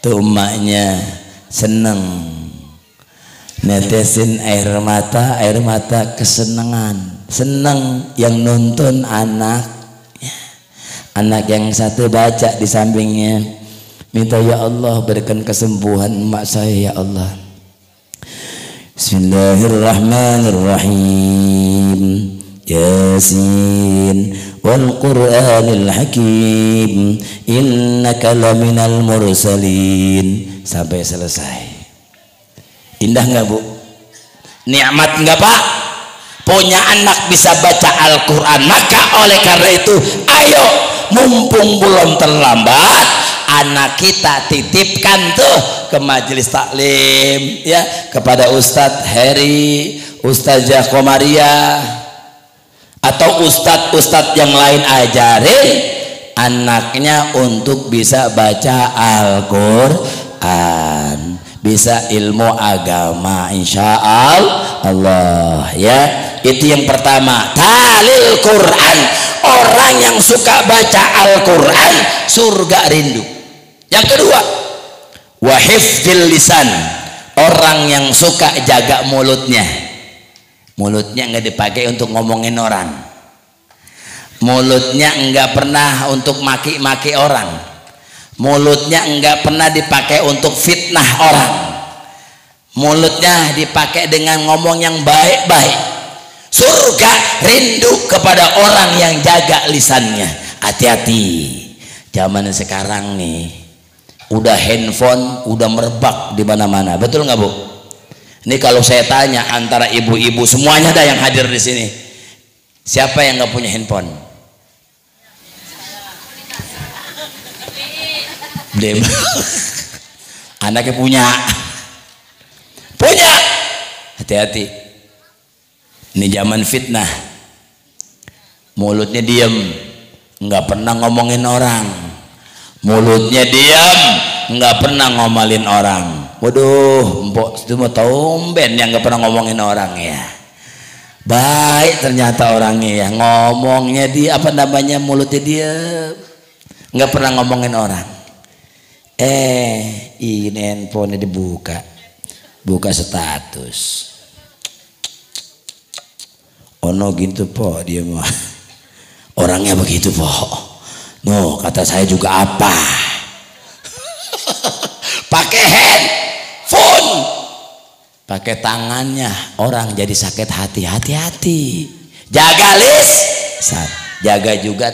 Tuh emaknya seneng, netesin air mata kesenangan. Seneng yang nonton anak. Anak yang satu baca di sampingnya, minta ya Allah berikan kesembuhan emak saya ya Allah. Bismillahirrahmanirrahim. Yasin wal Qur'anil Hakim innaka laminal mursalin. Sampai selesai. Indah nggak bu? Nikmat nggak pak? Punya anak bisa baca Al-Quran. Maka oleh karena itu, ayo mumpung belum terlambat, anak kita titipkan tuh ke majelis taklim ya, kepada Ustadz Heri, Ustazah Komaria, atau ustadz yang lain. Ajarin anaknya untuk bisa baca Al-Quran, bisa ilmu agama, insya Allah ya. Itu yang pertama, talil Quran. Orang yang suka baca Al-Quran surga rindu. Yang kedua, wahifdzil lisan. Orang yang suka jaga mulutnya. Mulutnya nggak dipakai untuk ngomongin orang. Mulutnya nggak pernah untuk maki-maki orang. Mulutnya nggak pernah dipakai untuk fitnah orang. Mulutnya dipakai dengan ngomong yang baik-baik. Surga rindu kepada orang yang jaga lisannya. Hati-hati, zaman sekarang nih udah handphone udah merebak di mana-mana. Betul nggak bu? Ini kalau saya tanya antara ibu-ibu semuanya ada yang hadir di sini, siapa yang nggak punya handphone? Dem. Anaknya punya. Hati-hati. Ini zaman fitnah. Mulutnya diam, nggak pernah ngomongin orang. Mulutnya diam, nggak pernah ngomalin orang. Waduh, mbok itu mau tumben yang nggak pernah ngomongin orang ya. Baik ternyata orangnya ya, ngomongnya dia apa namanya, mulutnya dia nggak pernah ngomongin orang. Ini handphone dibuka, buka status. Ono gitu po dia mah. Orangnya begitu po. No, kata saya juga apa? Pakai handphone, pakai tangannya, orang jadi sakit hati. Hati-hati, jaga lisan, jaga juga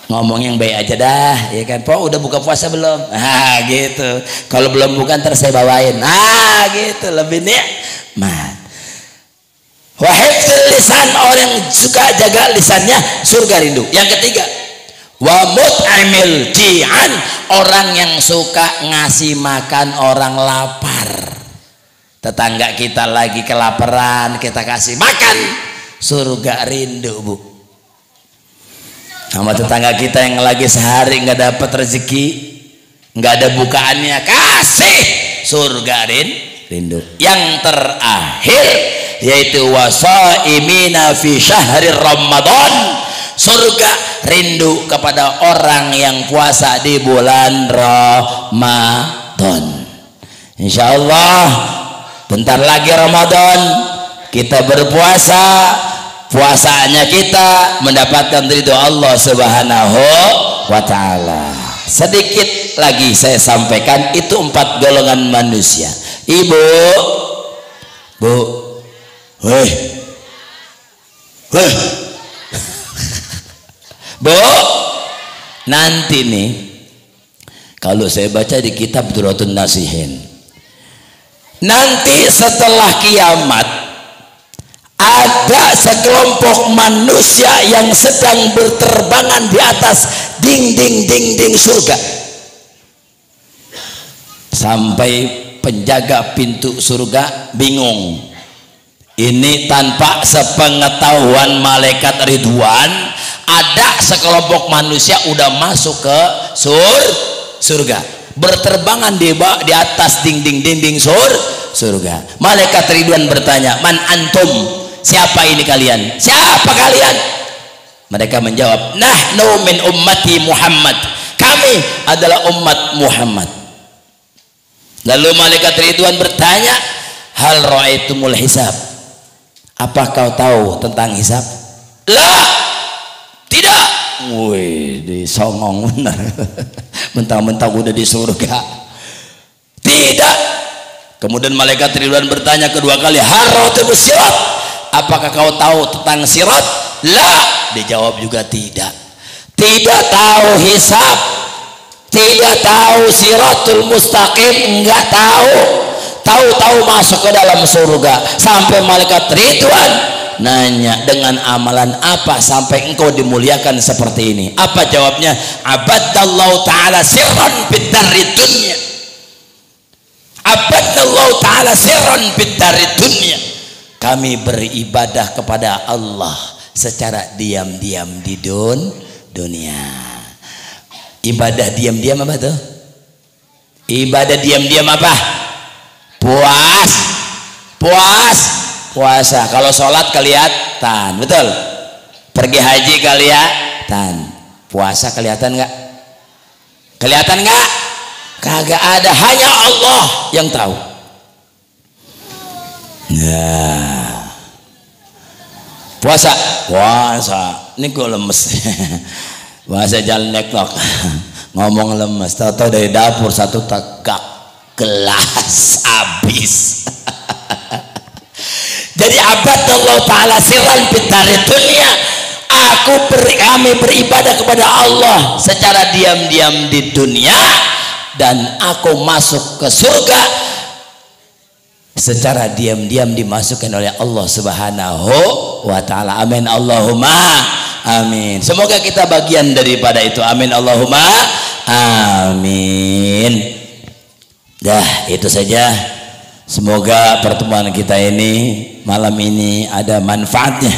ngomong yang baik aja dah, ya kan? Po udah buka puasa belum? Gitu. Kalau belum buka ntar saya bawain. Gitu, lebih nikmat. Wahifdzul lisan, orang yang suka jaga lisannya surga rindu. Yang ketiga, wa mut'imil ji'an, orang yang suka ngasih makan orang lapar. Tetangga kita lagi kelaparan, kita kasih makan, surga rindu, Bu. Sama tetangga kita yang lagi sehari nggak dapat rezeki, nggak ada bukaannya, kasih, surga rindu. Yang terakhir yaitu wasaimina fi syahri Ramadan, surga rindu kepada orang yang puasa di bulan Ramadan. Insyaallah bentar lagi Ramadan, kita berpuasa, puasanya kita mendapatkan ridho Allah Subhanahu wa taala. Sedikit lagi saya sampaikan, itu 4 golongan manusia. Ibu, Bu, weh, Bu, nanti nih kalau saya baca di kitab Duratun Nasihin, nanti setelah kiamat ada sekelompok manusia yang sedang berterbangan di atas dinding surga, sampai penjaga pintu surga bingung. Ini tanpa sepengetahuan malaikat Ridwan, ada sekelompok manusia udah masuk ke surga, berterbangan di atas dinding surga. Malaikat Ridwan bertanya, man antum, siapa ini kalian? Siapa kalian? Mereka menjawab, nahnu min ummati Muhammad, kami adalah umat Muhammad. Lalu malaikat Ridwan bertanya, hal ra'aitumul hisab, apa kau tahu tentang hisab? Lah, tidak. Wih, disongong benar. Mentang-mentang udah di surga. Tidak. Kemudian malaikat Ridwan bertanya kedua kali, hal ra'aitumul sirat, apakah kau tahu tentang sirat? Lah, dijawab juga tidak. Tidak tahu hisab, tidak tahu siratul mustaqim, enggak tahu. Tahu-tahu masuk ke dalam surga. Sampai malaikat Ridwan nanya, dengan amalan apa sampai engkau dimuliakan seperti ini? Apa jawabnya? Abadallahu ta'ala sirran bid-darri dunya, abadallahu ta'ala sirran bid-darri dunya, kami beribadah kepada Allah secara diam-diam di dunia. Ibadah diam-diam apa tuh? Ibadah diam-diam apa? Puasa. Kalau sholat kelihatan, betul. Pergi haji kelihatan. Puasa kelihatan nggak? Kelihatan nggak? Kagak ada, hanya Allah yang tahu. Nah, puasa. Ini gue lemes. Puasa jalan nektok. Ngomong lemes. Tahu-tahu dari dapur satu tegak gelas habis. Jadi abadallahu ta'ala sirran bid-darri dunya, kami beribadah kepada Allah secara diam-diam di dunia, dan aku masuk ke surga secara diam-diam dimasukkan oleh Allah Subhanahu wa ta'ala. Amin Allahumma amin. Semoga kita bagian daripada itu. Amin Allahumma amin. Dah, itu saja. Semoga pertemuan kita ini malam ini ada manfaatnya,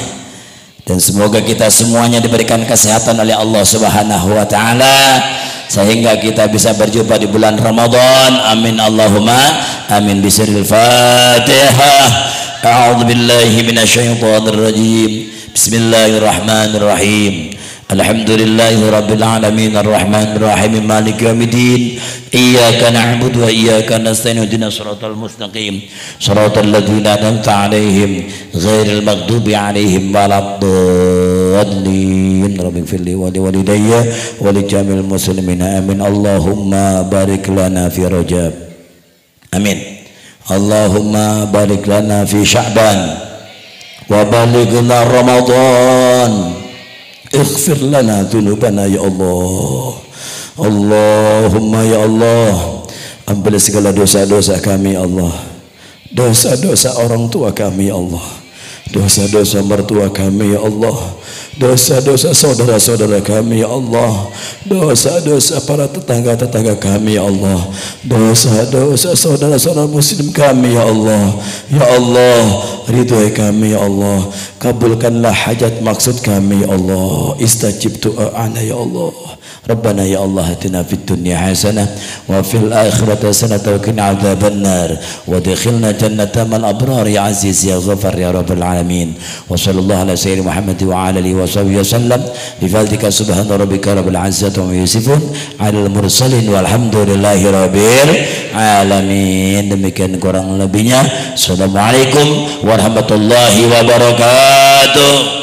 dan semoga kita semuanya diberikan kesehatan oleh Allah Subhanahu wa taala sehingga kita bisa berjumpa di bulan Ramadan. Amin Allahumma amin. Bismillahirrahmanirrahim. A'udzu billahi minasyaitonir rajim. Bismillahirrahmanirrahim. Alhamdulillahi rabbil alamin arrahmanir rahim maliki yaumiddin iyyaka na'budu wa iyyaka nasta'in ihdinas siratal mustaqim siratal ladzina an'amta 'alaihim ghairil maghdubi 'alaihim waladdallin rabbighfirli wa liwalidayya wa lijamil muslimin amin. Allahumma barik lana fi Rajab amin. Allahumma barik lana fi Sya'ban wa balighna Ramadan. Ighfir lana dzunubana ya Allah. Allahumma ya Allah, ampuni segala dosa-dosa kami ya Allah. Dosa-dosa orang tua kami ya Allah. Dosa-dosa mertua kami ya Allah. Dosa-dosa saudara-saudara kami ya Allah. Dosa-dosa para tetangga-tetangga kami ya Allah. Dosa-dosa saudara-saudara muslim kami ya Allah. Ya Allah, ridhoi kami ya Allah. Kabulkanlah hajat maksud kami ya Allah. Istajib do'ana ya Allah. Rabbana ya Allah atina fid dunya hasanah wa fil akhirati hasanah wa qina adzabannar wa adkhilna jannatal abrar ya aziz ya ghafar ya rabbal alamin. Wa sallallahu ala sayyidina Muhammad wa ala alihi wa sahbihi wasallam bi fadlika subhana rabbika rabbil izzati wa yasifun alal mursalin walhamdulillahi rabbil alamin. Demikian kurang lebihnya. Assalamualaikum warahmatullahi wabarakatuh.